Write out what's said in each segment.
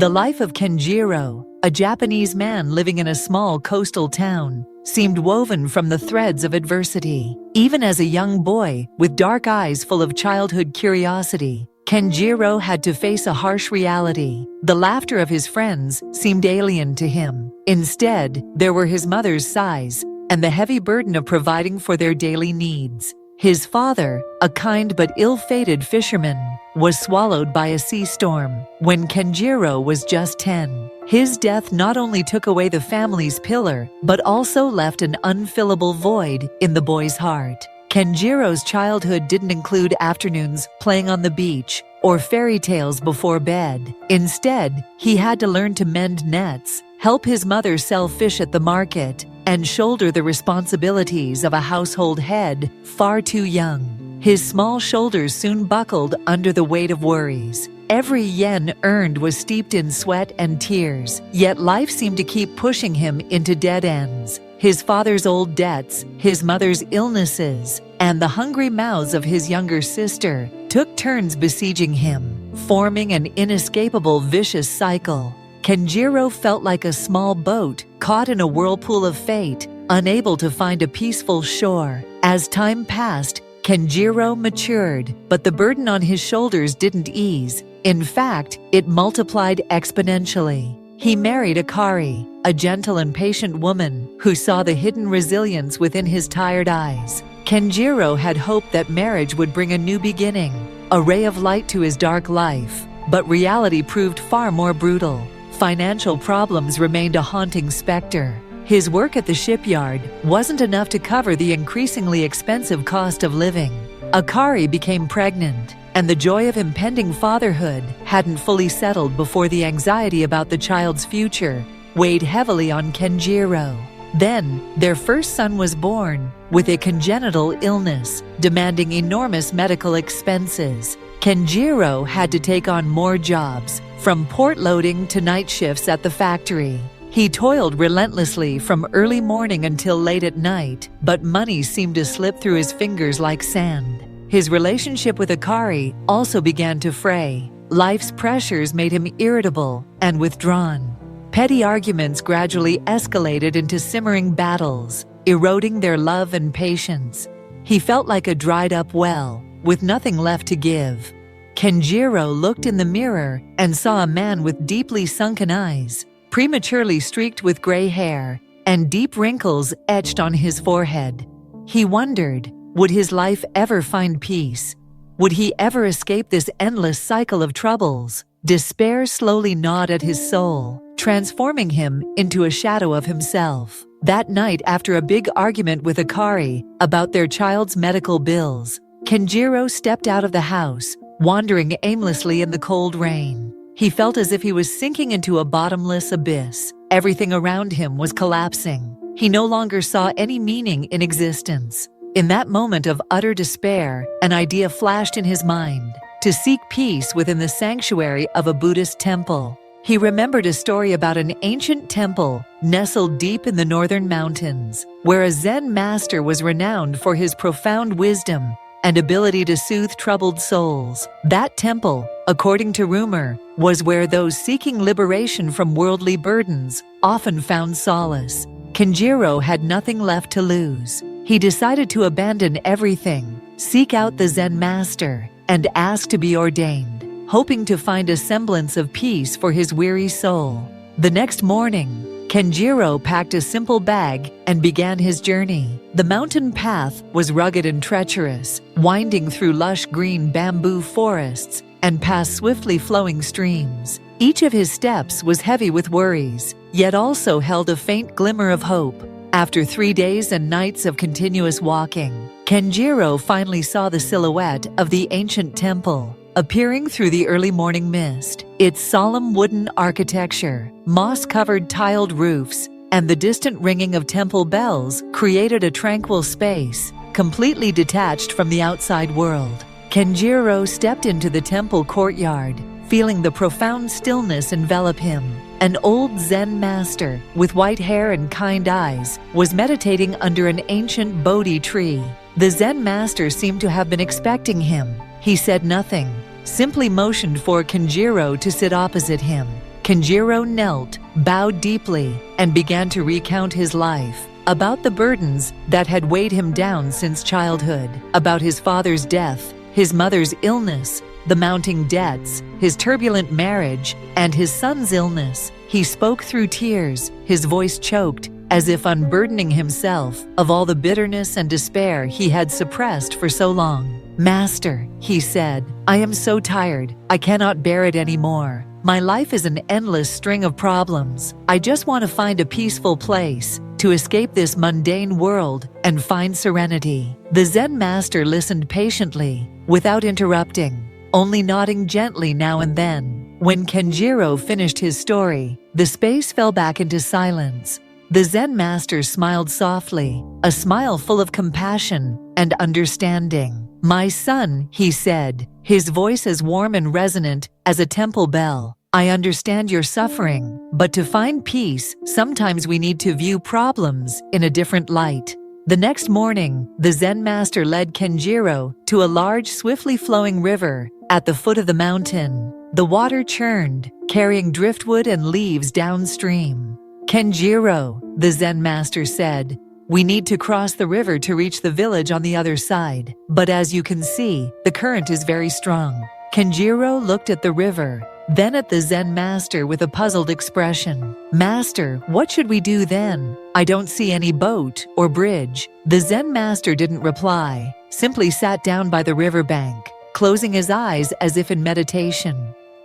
The life of Kenjiro, a Japanese man living in a small coastal town, seemed woven from the threads of adversity. Even as a young boy, with dark eyes full of childhood curiosity, Kenjiro had to face a harsh reality. The laughter of his friends seemed alien to him. Instead, there were his mother's sighs and the heavy burden of providing for their daily needs. His father, a kind but ill-fated fisherman, was swallowed by a sea storm when Kenjiro was just 10. His death not only took away the family's pillar, but also left an unfillable void in the boy's heart. Kenjiro's childhood didn't include afternoons playing on the beach or fairy tales before bed. Instead, he had to learn to mend nets, help his mother sell fish at the market, and shoulder the responsibilities of a household head far too young. His small shoulders soon buckled under the weight of worries. Every yen earned was steeped in sweat and tears, yet life seemed to keep pushing him into dead ends. His father's old debts, his mother's illnesses, and the hungry mouths of his younger sister took turns besieging him, forming an inescapable vicious cycle. Kenjiro felt like a small boat caught in a whirlpool of fate, unable to find a peaceful shore. As time passed, Kenjiro matured, but the burden on his shoulders didn't ease. In fact, it multiplied exponentially. He married Akari, a gentle and patient woman who saw the hidden resilience within his tired eyes. Kenjiro had hoped that marriage would bring a new beginning, a ray of light to his dark life. But reality proved far more brutal. Financial problems remained a haunting specter. His work at the shipyard wasn't enough to cover the increasingly expensive cost of living. Akari became pregnant, and the joy of impending fatherhood hadn't fully settled before the anxiety about the child's future weighed heavily on Kenjiro. Then, their first son was born with a congenital illness, demanding enormous medical expenses. Kenjiro had to take on more jobs, from port loading to night shifts at the factory. He toiled relentlessly from early morning until late at night, but money seemed to slip through his fingers like sand. His relationship with Akari also began to fray. Life's pressures made him irritable and withdrawn. Petty arguments gradually escalated into simmering battles, eroding their love and patience. He felt like a dried-up well, with nothing left to give. Kenjiro looked in the mirror and saw a man with deeply sunken eyes, prematurely streaked with gray hair, and deep wrinkles etched on his forehead. He wondered, would his life ever find peace? Would he ever escape this endless cycle of troubles? Despair slowly gnawed at his soul, transforming him into a shadow of himself. That night, after a big argument with Akari about their child's medical bills, Kenjiro stepped out of the house, wandering aimlessly in the cold rain. He felt as if he was sinking into a bottomless abyss. Everything around him was collapsing. He no longer saw any meaning in existence. In that moment of utter despair, an idea flashed in his mind: to seek peace within the sanctuary of a Buddhist temple. He remembered a story about an ancient temple nestled deep in the northern mountains, where a Zen master was renowned for his profound wisdom and ability to soothe troubled souls. That temple, according to rumor, was where those seeking liberation from worldly burdens often found solace. Kenjiro had nothing left to lose. He decided to abandon everything, seek out the Zen master, and ask to be ordained, hoping to find a semblance of peace for his weary soul. The next morning, Kenjiro packed a simple bag and began his journey. The mountain path was rugged and treacherous, winding through lush green bamboo forests and past swiftly flowing streams. Each of his steps was heavy with worries, yet also held a faint glimmer of hope. After 3 days and nights of continuous walking, Kenjiro finally saw the silhouette of the ancient temple, appearing through the early morning mist. Its solemn wooden architecture, moss-covered tiled roofs, and the distant ringing of temple bells created a tranquil space, completely detached from the outside world. Kenjiro stepped into the temple courtyard, feeling the profound stillness envelop him. An old Zen master, with white hair and kind eyes, was meditating under an ancient Bodhi tree. The Zen master seemed to have been expecting him. He said nothing, simply motioned for Kenjiro to sit opposite him. Kenjiro knelt, bowed deeply, and began to recount his life, about the burdens that had weighed him down since childhood, about his father's death, his mother's illness, the mounting debts, his turbulent marriage, and his son's illness. He spoke through tears, his voice choked, as if unburdening himself of all the bitterness and despair he had suppressed for so long. "Master," he said, "I am so tired. I cannot bear it anymore. My life is an endless string of problems. I just want to find a peaceful place, to escape this mundane world and find serenity." The Zen master listened patiently, without interrupting, only nodding gently now and then. When Kenjiro finished his story, the space fell back into silence. The Zen master smiled softly, a smile full of compassion and understanding. "My son," he said, his voice as warm and resonant as a temple bell, "I understand your suffering, but to find peace, sometimes we need to view problems in a different light." The next morning, the Zen master led Kenjiro to a large, swiftly flowing river at the foot of the mountain. The water churned, carrying driftwood and leaves downstream. "Kenjiro," the Zen master said, "we need to cross the river to reach the village on the other side. But as you can see, the current is very strong." Kenjiro looked at the river, then at the Zen master with a puzzled expression. "Master, what should we do then? I don't see any boat or bridge." The Zen master didn't reply, simply sat down by the riverbank, closing his eyes as if in meditation.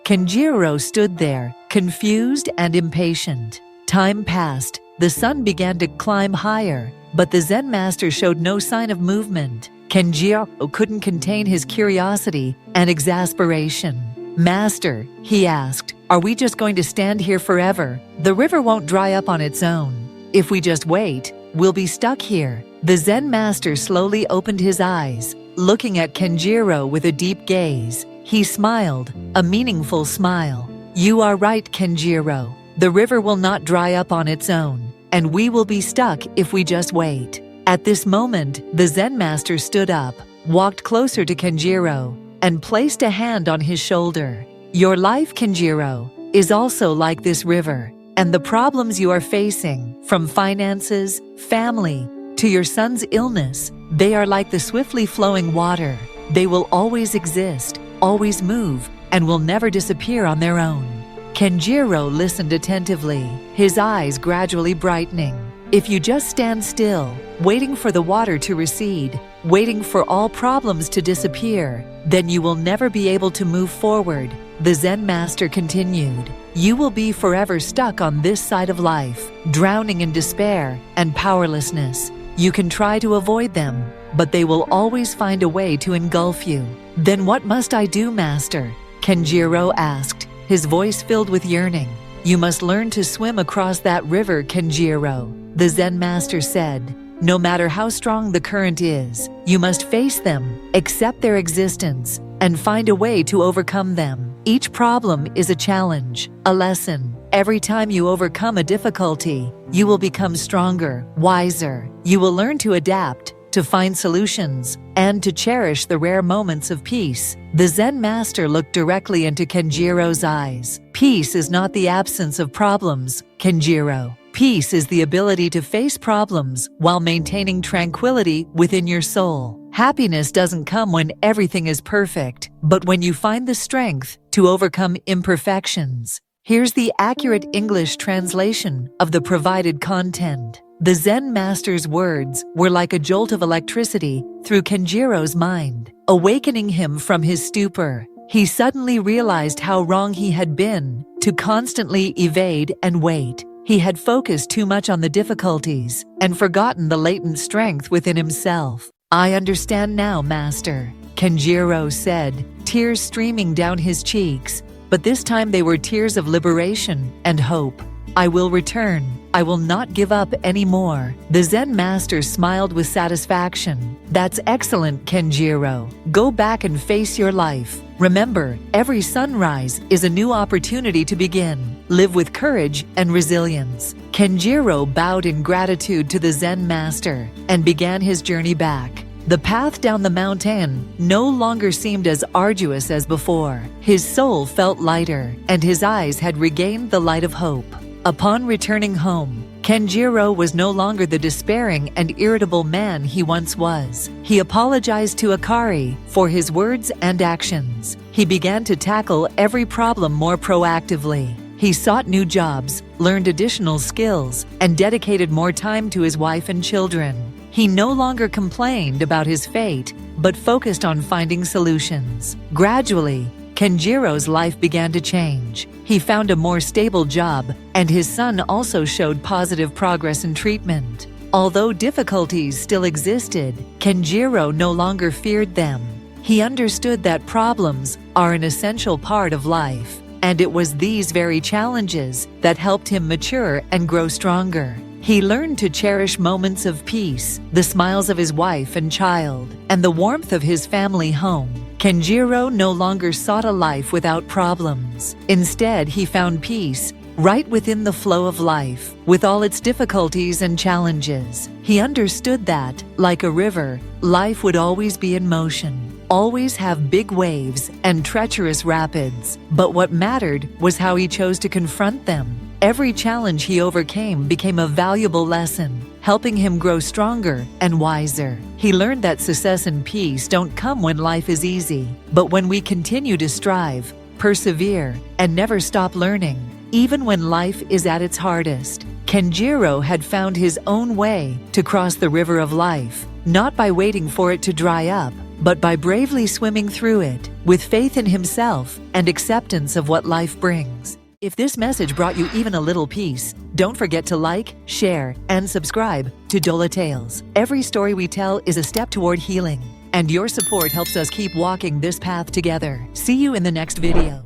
Kenjiro stood there, confused and impatient. Time passed. The sun began to climb higher, but the Zen master showed no sign of movement. Kenjiro couldn't contain his curiosity and exasperation. "Master," he asked, "are we just going to stand here forever? The river won't dry up on its own. If we just wait, we'll be stuck here." The Zen master slowly opened his eyes, looking at Kenjiro with a deep gaze. He smiled, a meaningful smile. "You are right, Kenjiro. The river will not dry up on its own, and we will be stuck if we just wait." At this moment, the Zen master stood up, walked closer to Kenjiro, and placed a hand on his shoulder. "Your life, Kenjiro, is also like this river, and the problems you are facing, from finances, family, to your son's illness, they are like the swiftly flowing water. They will always exist, always move, and will never disappear on their own." Kenjiro listened attentively, his eyes gradually brightening. "If you just stand still, waiting for the water to recede, waiting for all problems to disappear, then you will never be able to move forward," the Zen master continued. "You will be forever stuck on this side of life, drowning in despair and powerlessness. You can try to avoid them, but they will always find a way to engulf you." "Then what must I do, Master?" Kenjiro asked, his voice filled with yearning. "You must learn to swim across that river, Kenjiro," the Zen master said. "No matter how strong the current is, you must face them, accept their existence, and find a way to overcome them. Each problem is a challenge, a lesson. Every time you overcome a difficulty, you will become stronger, wiser. You will learn to adapt, to find solutions, and to cherish the rare moments of peace." The Zen master looked directly into Kenjiro's eyes. "Peace is not the absence of problems, Kenjiro. Peace is the ability to face problems while maintaining tranquility within your soul. Happiness doesn't come when everything is perfect, but when you find the strength to overcome imperfections." Here's the accurate English translation of the provided content. The Zen master's words were like a jolt of electricity through Kenjiro's mind, awakening him from his stupor. He suddenly realized how wrong he had been to constantly evade and wait. He had focused too much on the difficulties and forgotten the latent strength within himself. "I understand now, Master," Kenjiro said, tears streaming down his cheeks, but this time they were tears of liberation and hope. "I will return. I will not give up anymore." The Zen master smiled with satisfaction. "That's excellent, Kenjiro. Go back and face your life. Remember, every sunrise is a new opportunity to begin. Live with courage and resilience." Kenjiro bowed in gratitude to the Zen master and began his journey back. The path down the mountain no longer seemed as arduous as before. His soul felt lighter, and his eyes had regained the light of hope. Upon returning home, Kenjiro was no longer the despairing and irritable man he once was. He apologized to Akari for his words and actions. He began to tackle every problem more proactively. He sought new jobs, learned additional skills, and dedicated more time to his wife and children. He no longer complained about his fate, but focused on finding solutions. Gradually, Kenjiro's life began to change. He found a more stable job, and his son also showed positive progress in treatment. Although difficulties still existed, Kenjiro no longer feared them. He understood that problems are an essential part of life, and it was these very challenges that helped him mature and grow stronger. He learned to cherish moments of peace, the smiles of his wife and child, and the warmth of his family home. Kenjiro no longer sought a life without problems. Instead, he found peace right within the flow of life, with all its difficulties and challenges. He understood that, like a river, life would always be in motion, always have big waves and treacherous rapids. But what mattered was how he chose to confront them. Every challenge he overcame became a valuable lesson, helping him grow stronger and wiser. He learned that success and peace don't come when life is easy, but when we continue to strive, persevere, and never stop learning, even when life is at its hardest. Kenjiro had found his own way to cross the river of life, not by waiting for it to dry up, but by bravely swimming through it, with faith in himself and acceptance of what life brings. If this message brought you even a little peace, don't forget to like, share, and subscribe to DOLA Tales. Every story we tell is a step toward healing, and your support helps us keep walking this path together. See you in the next video.